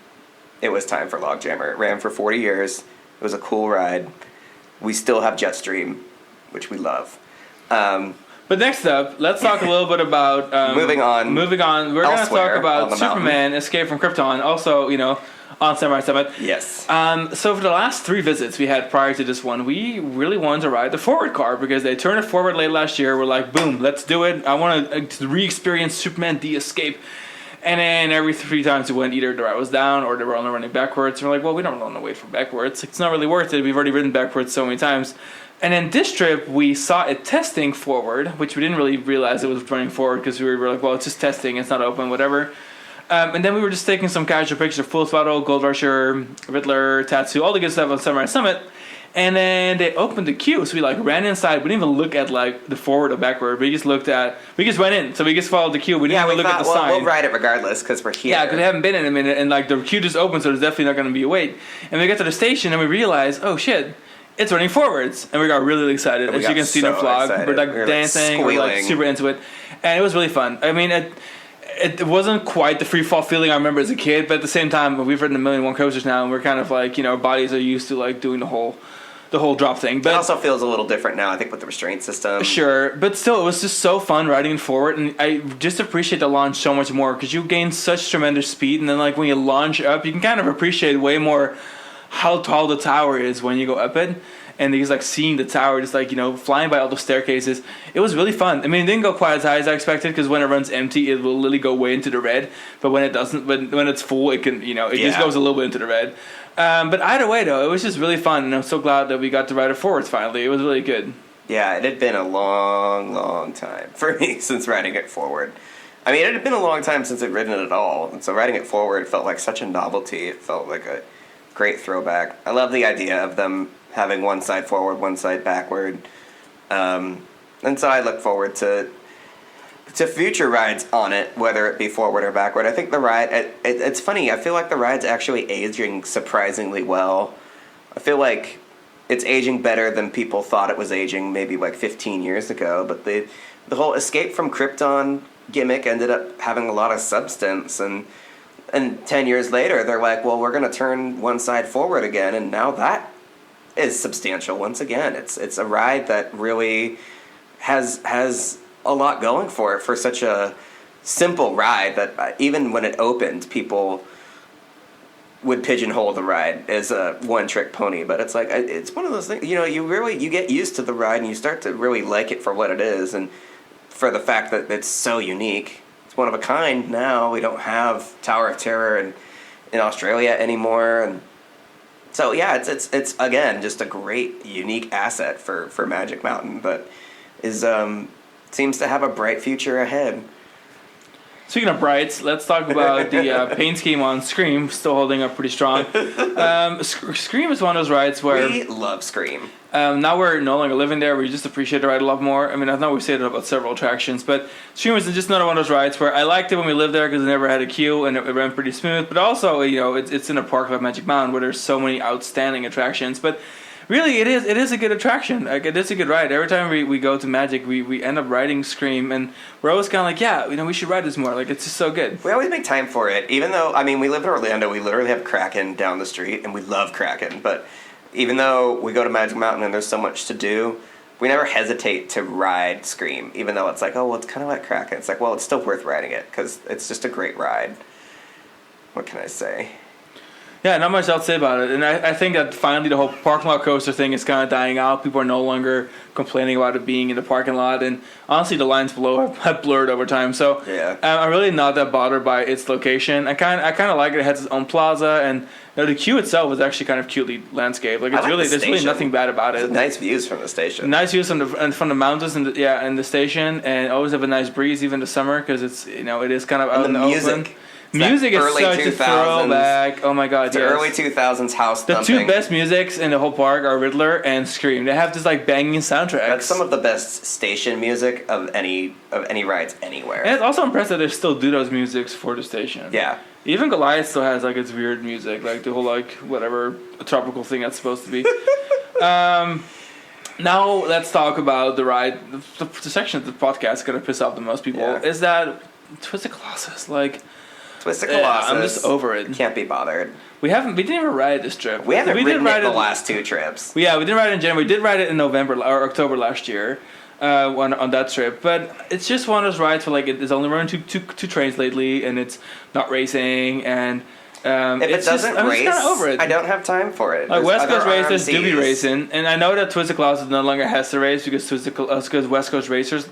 It was time for Logjammer. It ran for 40 years. It was a cool ride. We still have Jetstream, which we love. But next up, let's talk a little bit about moving on. We're going to talk about Superman Escape from Krypton. Also, on Samurai Summit. Yes. So for the last 3 visits we had prior to this one, we really wanted to ride the forward car because they turned it forward late last year. We're like, boom, let's do it. I want to re-experience Superman the Escape. And then every 3 times we went, either the ride was down or they were only running backwards. And we're like, well, we don't want to wait for backwards. It's not really worth it. We've already ridden backwards so many times. And then this trip, we saw it testing forward, which we didn't really realize it was running forward because we were like, well, it's just testing. It's not open, whatever. And then we were just taking some casual pictures of Full Throttle, Gold Rusher, Riddler, Tatsu, all the good stuff on Samurai Summit. And then they opened the queue, so we like ran inside. We didn't even look at like the forward or backward. We just went in. So we just followed the queue. We didn't even look at the sign. We'll ride it regardless because we're here. Yeah, because we haven't been in a minute, and like the queue just opened, so there's definitely not going to be a wait. And we get to the station and we realized, oh shit, it's running forwards, and we got really excited. As you can see in the vlog, we're like dancing, we're like super into it, and it was really fun. I mean, it wasn't quite the free fall feeling I remember as a kid, but at the same time, we've ridden 1,000,001 coasters now, and we're kind of like, our bodies are used to like doing the whole drop thing. But it also feels a little different now, I think, with the restraint system. Sure, but still, it was just so fun riding it forward, and I just appreciate the launch so much more because you gain such tremendous speed, and then like when you launch up, you can kind of appreciate way more how tall the tower is when you go up it. And he's like seeing the tower, just like, flying by all the staircases. It was really fun. I mean, it didn't go quite as high as I expected because when it runs empty, it will literally go way into the red. But when it doesn't, when it's full, it can, it just goes a little bit into the red. But either way, though, it was just really fun, and I'm so glad that we got to ride it forwards finally. It was really good. Yeah, it had been a long, long time for me since riding it forward. I mean, it had been a long time since I'd ridden it at all, and so riding it forward felt like such a novelty. It felt like a great throwback. I love the idea of them having one side forward, one side backward. And so I look forward to future rides on it, whether it be forward or backward. I think the ride, it's funny, I feel like the ride's actually aging surprisingly well. I feel like it's aging better than people thought it was aging maybe like 15 years ago, but the whole Escape from Krypton gimmick ended up having a lot of substance, and 10 years later, they're like, well, we're going to turn one side forward again, and now that is substantial once again. It's a ride that really has a lot going for it for such a simple ride that even when it opened, people would pigeonhole the ride as a one-trick pony. But it's like, it's one of those things, you get used to the ride and you start to really like it for what it is and for the fact that it's so unique. It's one of a kind now. We don't have Tower of Terror in Australia anymore, and so yeah, it's again just a great unique asset for Magic Mountain that is seems to have a bright future ahead. Speaking of brights, let's talk about the paint scheme on Scream, still holding up pretty strong. Scream is one of those rides where we love Scream. Now we're no longer living there. We just appreciate the ride a lot more. I mean, I know we've said it about several attractions, but Scream is just another one of those rides where I liked it when we lived there because it never had a queue and it ran pretty smooth. But also, it's in a park like Magic Mountain where there's so many outstanding attractions. But really, it is a good attraction. Like, it is a good ride. Every time we go to Magic, we end up riding Scream, and we're always kind of like, yeah, we should ride this more. Like, it's just so good. We always make time for it, even though, I mean, we live in Orlando. We literally have Kraken down the street, and we love Kraken. But even though we go to Magic Mountain and there's so much to do, we never hesitate to ride Scream, even though it's like, oh, well, it's kind of like Kraken. It's like, well, it's still worth riding it because it's just a great ride. What can I say? Yeah, not much else to say about it. And I think that finally the whole parking lot coaster thing is kind of dying out. People are no longer complaining about it being in the parking lot. And honestly, the lines below have blurred over time. So yeah. I'm really not that bothered by its location. I kind of like it. It has its own plaza. And the queue itself is actually kind of cutely landscaped. Like, there's really nothing bad about it. It's nice views from the station. Nice views from the mountains and the station. And always have a nice breeze even in the summer because it's, it is kind of out in the open. Music is such a throwback. Oh my god, it's yes. Early 2000s house thumping. The two best musics in the whole park are Riddler and Scream. They have this like banging soundtracks. That's some of the best station music of any rides anywhere. And it's also impressive they still do those musics for the station. Yeah. Even Goliath still has like its weird music, like the whole like whatever tropical thing that's supposed to be. Now let's talk about the ride. The section of the podcast is gonna piss off the most people is that Twisted Colossus. Like, Twisted Colossus. I'm just over it. Can't be bothered. We didn't even ride this trip. We haven't ridden it the last two trips. We didn't ride it in January. We did ride it in November or October last year on that trip. But it's just one of those rides where like it's only running two trains lately, and it's not racing. And if it doesn't race, I'm over it. I don't have time for it. Like West Coast racers do be racing, and I know that Twisted Colossus no longer has to race because West Coast races.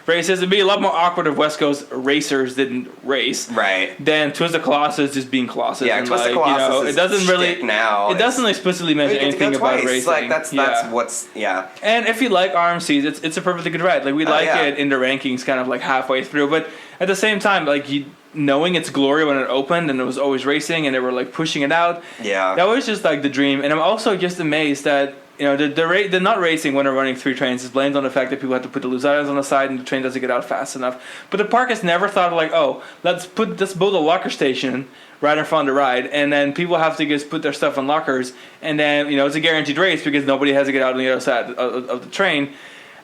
It'd be a lot more awkward if West Coast racers didn't race, right? Than Twisted Colossus just being Colossus. Yeah, Twisted Colossus. It doesn't really now. It doesn't explicitly mention anything about racing. Like that's what's And if you like RMCs, it's a perfectly good ride. Like we like it in the rankings, kind of like halfway through. But at the same time, like knowing its glory when it opened and it was always racing and they were like pushing it out. Yeah, that was just like the dream. And I'm also just amazed that. The not racing when they're running three trains is blamed on the fact that people have to put the loose items on the side and the train doesn't get out fast enough. But the park has never thought of like, oh, let's build a locker station right in front of the ride, and then people have to just put their stuff in lockers, and then it's a guaranteed race because nobody has to get out on the other side of the train.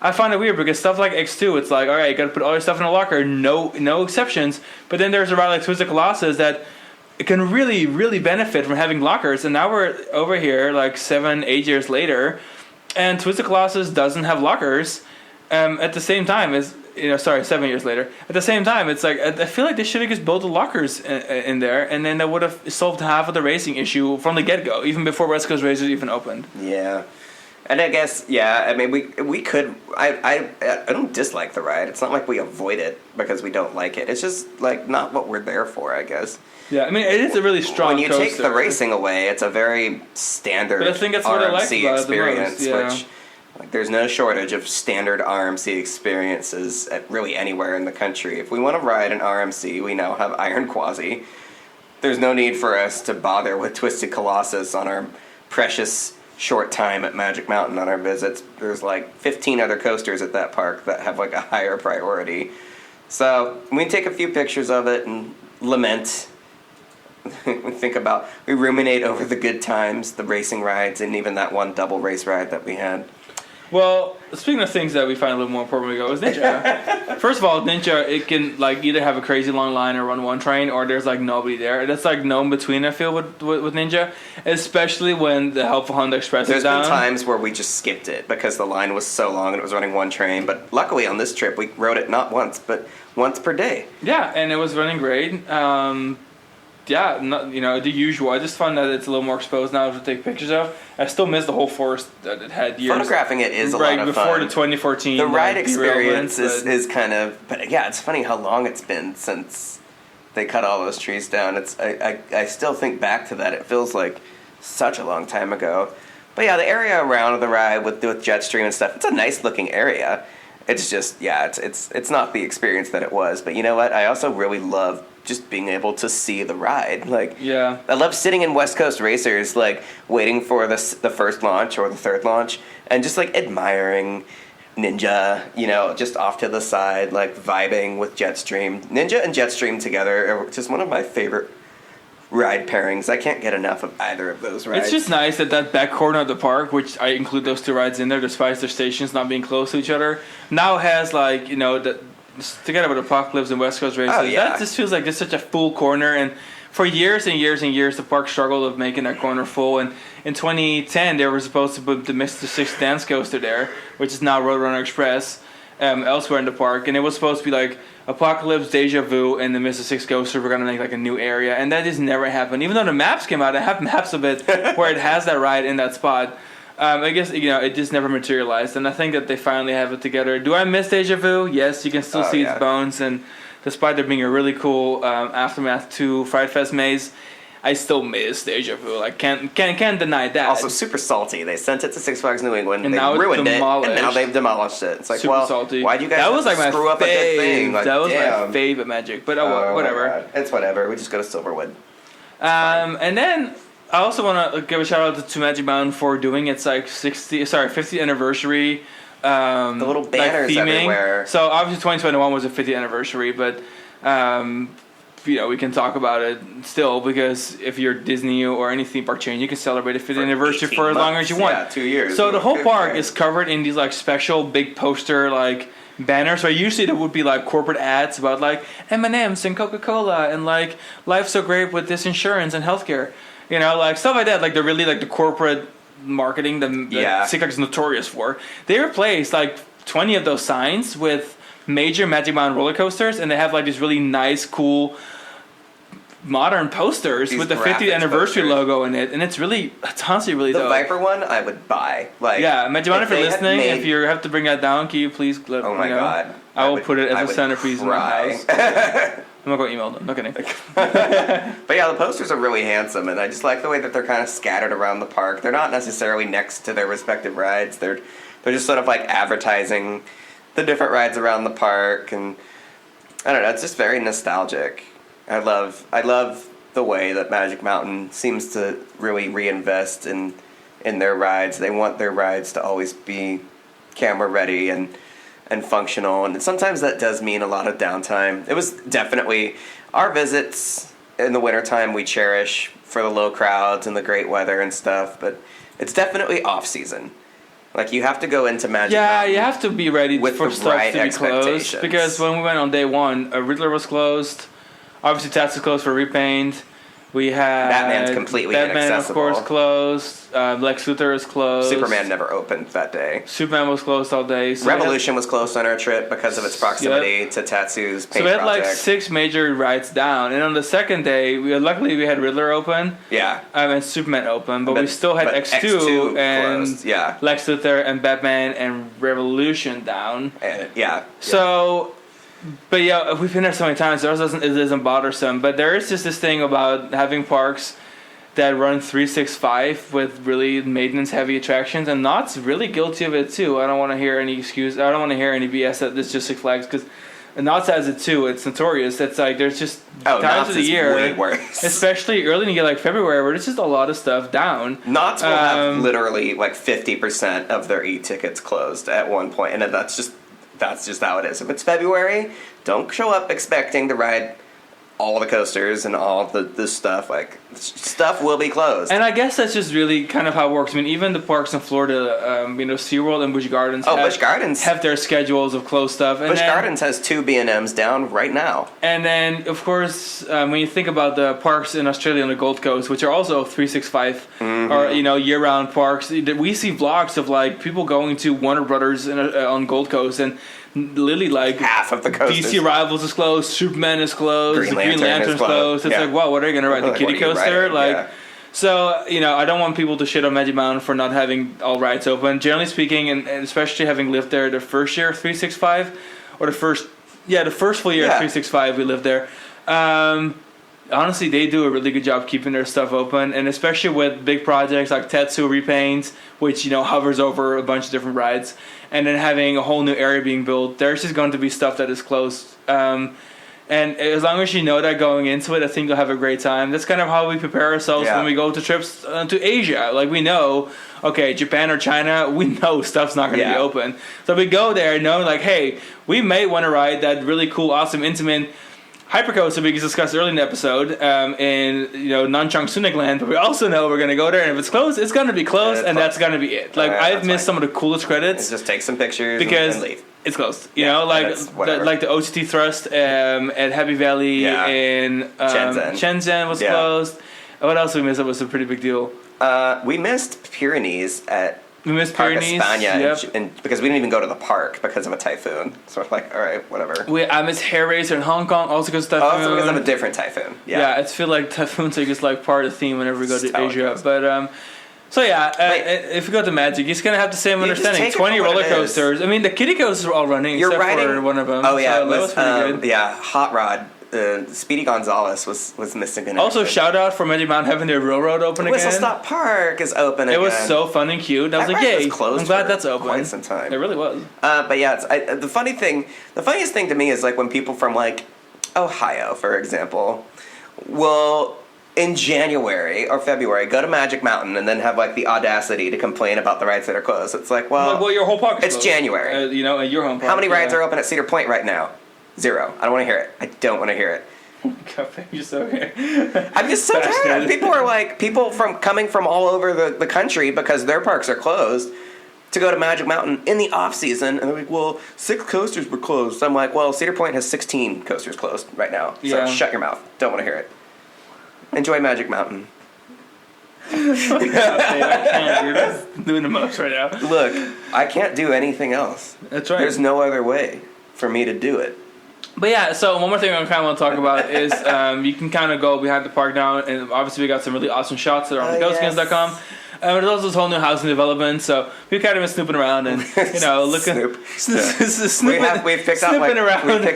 I find it weird because stuff like X2, it's like, all right, you got to put all your stuff in a locker, no exceptions. But then there's a ride like Twisted Colossus that it can really, really benefit from having lockers. And now we're over here like 7-8 years later, and Twisted Colossus doesn't have lockers. At the same time as 7 years later. At the same time, it's like I feel like they should have just built the lockers in there, and then that would have solved half of the racing issue from the get-go, even before West Coast Racers even opened. Yeah. And I guess, I mean, we could. I don't dislike the ride. It's not like we avoid it because we don't like it. It's just like not what we're there for, I guess. Yeah, I mean, it is a really strong When you coaster. take the racing away, it's a very standard But I think that's what I like RMC about experience, it the most, which like, there's no shortage of standard RMC experiences at really anywhere in the country. If we want to ride an RMC, we now have Iron Quasi. There's no need for us to bother with Twisted Colossus on our precious short time at Magic Mountain on our visits. There's like 15 other coasters at that park that have like a higher priority. So we take a few pictures of it and lament. We ruminate over the good times, the racing rides, and even that one double race ride that we had. Well, speaking of things that we find a little more important, we go is Ninja. First of all, Ninja, it can like either have a crazy long line or run one train, or there's like nobody there. That's like no in between. I feel with Ninja, especially when the Helpful Honda Express is down. There's been times where we just skipped it because the line was so long and it was running one train. But luckily on this trip we rode it not once but once per day. Yeah, and it was running great. The usual. I just find that it's a little more exposed now to take pictures of. I still miss the whole forest that it had years. Photographing it is a lot of before fun. the 2014. The ride experience is kind of, but yeah, it's funny how long it's been since they cut all those trees down. I still think back to that. It feels like such a long time ago. But yeah, the area around the ride with Jetstream and stuff, it's a nice looking area. It's just, it's not the experience that it was. But you know what? I also really love just being able to see the ride. Like, yeah, I love sitting in West Coast Racers, like waiting for the first launch or the third launch, and just like admiring Ninja, just off to the side, like vibing with Jetstream. Ninja and Jetstream together are just one of my favorite ride pairings. I can't get enough of either of those rides. It's just nice that back corner of the park, which I include those two rides in there, despite their stations not being close to each other, now has like together with Apocalypse and West Coast Racers. Oh, yeah. That just feels like just such a full corner, and for years and years and years the park struggled with making that corner full, and in 2010 they were supposed to put the Mr. 6 dance coaster there, which is now Roadrunner Express, elsewhere in the park, and it was supposed to be like Apocalypse, Deja Vu, and the Mr. 6 coaster were going to make like a new area, and that just never happened. Even though the maps came out, I have maps of it where it has that ride in that spot. I guess it just never materialized, and I think that they finally have it together. Do I miss Deja Vu? Yes, you can still see its bones, and despite there being a really cool Aftermath 2 Fright Fest maze, I still miss Deja Vu. Like can't deny that. Also super salty. They sent it to Six Flags New England, and they now ruined it, demolished. and now they've demolished it. It's like, super salty. Why'd you guys screw up a good thing? Like, that was my fave at Magic, but whatever. It's whatever. We just go to Silverwood. And then I also want to give a shout out to Magic Mountain for doing its like 50th anniversary. The little banners theming. everywhere. So obviously 2021 was the 50th anniversary, but we can talk about it still, because if you're Disney or any theme park chain, you can celebrate a 50th anniversary for as long as you want. Yeah, 2 years. So the whole park is covered in these like special big poster like banners. So usually there would be like corporate ads about like M&Ms and Coca-Cola and like life's so great with this insurance and healthcare. Like stuff like that. Like they're really like the corporate marketing that Six Flags is notorious for. They replaced like 20 of those signs with major Magic Mountain roller coasters, and they have like these really nice, cool, modern posters with the 50th anniversary logo in it, and it's honestly really dope. The Viper one I would buy. Like, yeah, Magic Mountain, if you're listening, if you have to bring that down, can you please let me know? Oh my god. I will put it as a centerpiece in my house. I'm not going to email them. No kidding. But yeah, the posters are really handsome, and I just like the way that they're kind of scattered around the park. They're not necessarily next to their respective rides. They're just sort of like advertising the different rides around the park, and I don't know. It's just very nostalgic. I love the way that Magic Mountain seems to really reinvest in their rides. They want their rides to always be camera ready and functional, and sometimes that does mean a lot of downtime. It was definitely our visits in the wintertime we cherish for the low crowds and the great weather and stuff, but it's definitely off season. Like, you have to go into Magic Yeah, Mountain you have to be ready with for the stuff right to be closed. expectations. Because when we went on day one, Riddler was closed. Obviously, Tatsu closed for repaint. We had Batman's completely Batman, inaccessible. of course, closed. Lex Luthor is closed. Superman never opened that day. Superman was closed all day. So Revolution was closed on our trip because of its proximity to Tatsu's paint So we had project. like 6 major rides down, and on the second day, luckily we had Riddler open, Yeah. and Superman open, but we still had but X2 and closed, yeah. Lex Luthor and Batman and Revolution down. Yeah. So, but yeah, we've been there so many times, it doesn't bothersome. But there is just this thing about having parks that run 365 with really maintenance-heavy attractions, and Knott's really guilty of it too. I don't want to hear any excuse. I don't want to hear any BS that it's just Six Flags, because Knott's has it too. It's notorious. It's like there's just times Knott's of the is year, way worse. especially early in the year, like February, where there's just a lot of stuff down. Knott's will have literally like 50% of their e-tickets closed at one point, and that's just how it is. If it's February, don't show up expecting to ride all the coasters and all the stuff. Like, stuff will be closed. And I guess that's just really kind of how it works. I mean, even the parks in Florida, SeaWorld and Busch Gardens. Busch Gardens have their schedules of closed stuff. And Busch Gardens has 2 B&Ms down right now. And then, of course, when you think about the parks in Australia on the Gold Coast, which are also 365 or year-round parks, we see vlogs of like people going to Warner Brothers on Gold Coast, and literally like half of the coasters. DC Rivals is closed, Superman is closed, Green Lantern's closed. It's like, wow, what are you gonna ride, the kiddie coaster? So, I don't want people to shit on Magic Mountain for not having all rides open. Generally speaking, and especially having lived there the first year of 365, or the first full year of 365 we lived there. Honestly, they do a really good job keeping their stuff open, and especially with big projects like Tatsu repaint, which hovers over a bunch of different rides, and then having a whole new area being built. There's just going to be stuff that is closed, and as long as you know that going into it, I think you'll have a great time. That's kind of how we prepare ourselves when we go to trips to Asia. Like, we know, okay, Japan or China, we know stuff's not going to be open, so we go there knowing like, hey, we may want to ride that really cool, awesome, intimate Hypercoaster we discussed early in the episode in Nanchang Sunik Land, but we also know we're going to go there, and if it's closed, it's going to be closed, and that's going to be it. Like, I've missed some of the coolest credits. Just take some pictures because and leave. It's closed. Like the OTT Thrust at Happy Valley in Shenzhen was closed. What else did we miss? That was a pretty big deal. We missed Pyrenees at We missed Park Pyrenees, España, and because we didn't even go to the park because of a typhoon. So we're like, all right, whatever. I missed Hair Racer in Hong Kong also because of typhoon. Also because of a different typhoon. Yeah, I feel like typhoons are just like part of the theme whenever we go to Asia. But if you go to Magic, you're gonna have the same understanding. 20 roller coasters. I mean, the kiddie coasters were all running except for one of them. Oh yeah, so that was pretty good. Yeah, Hot Rod. Speedy Gonzalez was missing. Also, shout out for Magic Mountain having their railroad open again. Whistle Stop Park is open again. It was so fun and cute. I was like, yay! I'm glad that's open. Quite some time. It really was. But yeah, the funniest thing to me is like when people from like Ohio, for example, will in January or February go to Magic Mountain and then have like the audacity to complain about the rides that are closed. It's like, well, your whole park is closed. January. At your home park. How many rides are open at Cedar Point right now? 0. I don't want to hear it. I don't want to hear it. You're so I'm just so tired. People coming from all over the country because their parks are closed to go to Magic Mountain in the off season, and they're like, well, 6 coasters were closed. I'm like, well, Cedar Point has 16 coasters closed right now. So shut your mouth. Don't want to hear it. Enjoy Magic Mountain. I can't. You're just doing the most right now. Look, I can't do anything else. That's right. There's no other way for me to do it. But yeah, so one more thing I kind of want to talk about is you can kind of go behind the park now, and obviously we got some really awesome shots that are on ghostskins.com. There's also this whole new housing development, so we've kind of been snooping around and looking, snooping. We've picked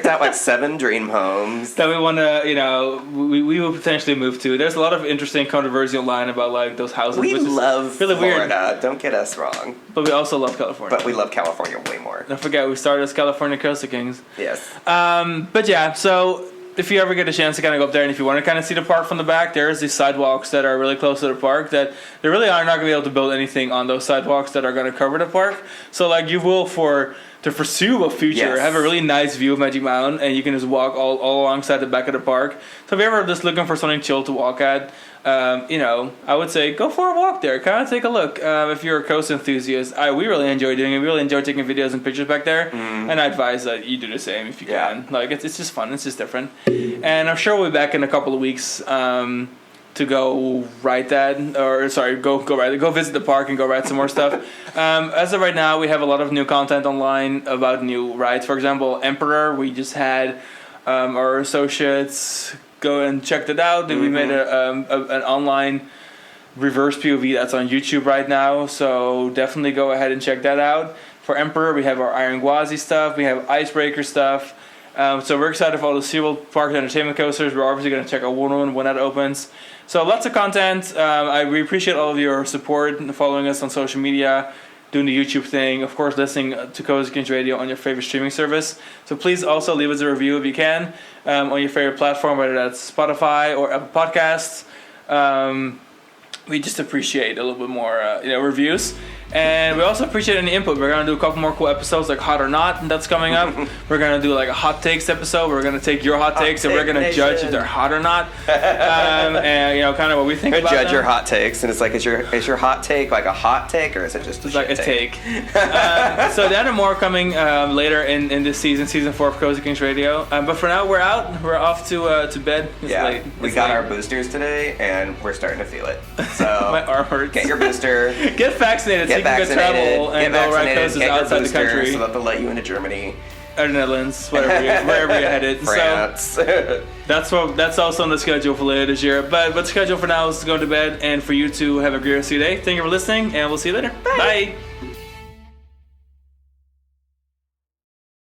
out like 7 dream homes that we want to, we will potentially move to. There's a lot of interesting controversy online about like those houses. We love really Florida. Weird. Don't get us wrong. But we also love California. But we love California way more. Don't forget, we started as California Costa Kings. Yes. But yeah, so if you ever get a chance to kind of go up there, and if you want to kind of see the park from the back, there's these sidewalks that are really close to the park that they really are not going to be able to build anything on those sidewalks that are going to cover the park. So like you will for the foreseeable future Yes. have a really nice view of Magic Mountain, and you can just walk all alongside the back of the park. So if you're ever just looking for something chill to walk at, I would say go for a walk there. Kind of take a look. If you're a coast enthusiast, we really enjoy doing it. We really enjoy taking videos and pictures back there, and I advise that you do the same if you can. Like it's just fun. It's just different. And I'm sure we'll be back in a couple of weeks. To go ride that, go visit the park and go ride some more stuff. As of right now, we have a lot of new content online about new rides. For example, Emperor, we just had our associates go and check it out. We made an online reverse POV that's on YouTube right now, so definitely go ahead and check that out. For Emperor, we have our Iron Gwazi stuff, we have Icebreaker stuff. So we're excited for all the SeaWorld Park Entertainment coasters. We're obviously going to check out one when that opens. So lots of content. We appreciate all of your support and following us on social media, doing the YouTube thing, of course listening to Cozy Kings Radio on your favorite streaming service. So please also leave us a review if you can on your favorite platform, whether that's Spotify or Apple Podcasts. We just appreciate a little bit more reviews. And we also appreciate any input. We're going to do a couple more cool episodes like Hot or Not, and that's coming up. We're going to do like a hot takes episode. We're going to take your hot takes and we're going to judge if they're hot or not. And kind of what we think about judge them. your hot takes, and it's like, is your hot take like a hot take, or is it just a like a take? So that and more coming later in this season 4 of Cozy Kings Radio. But for now, we're out. We're off to bed. It's late. We got our boosters today, and we're starting to feel it. So my arm hurts. Get your booster. Get vaccinated. So you can go travel and go ride coasters outside the country. So that they'll let you into Germany. Or the Netherlands, wherever you're headed. France. So that's also on the schedule for later this year. But the schedule for now is to go to bed and for you to have a great rest of your day. Thank you for listening, and we'll see you later. Bye.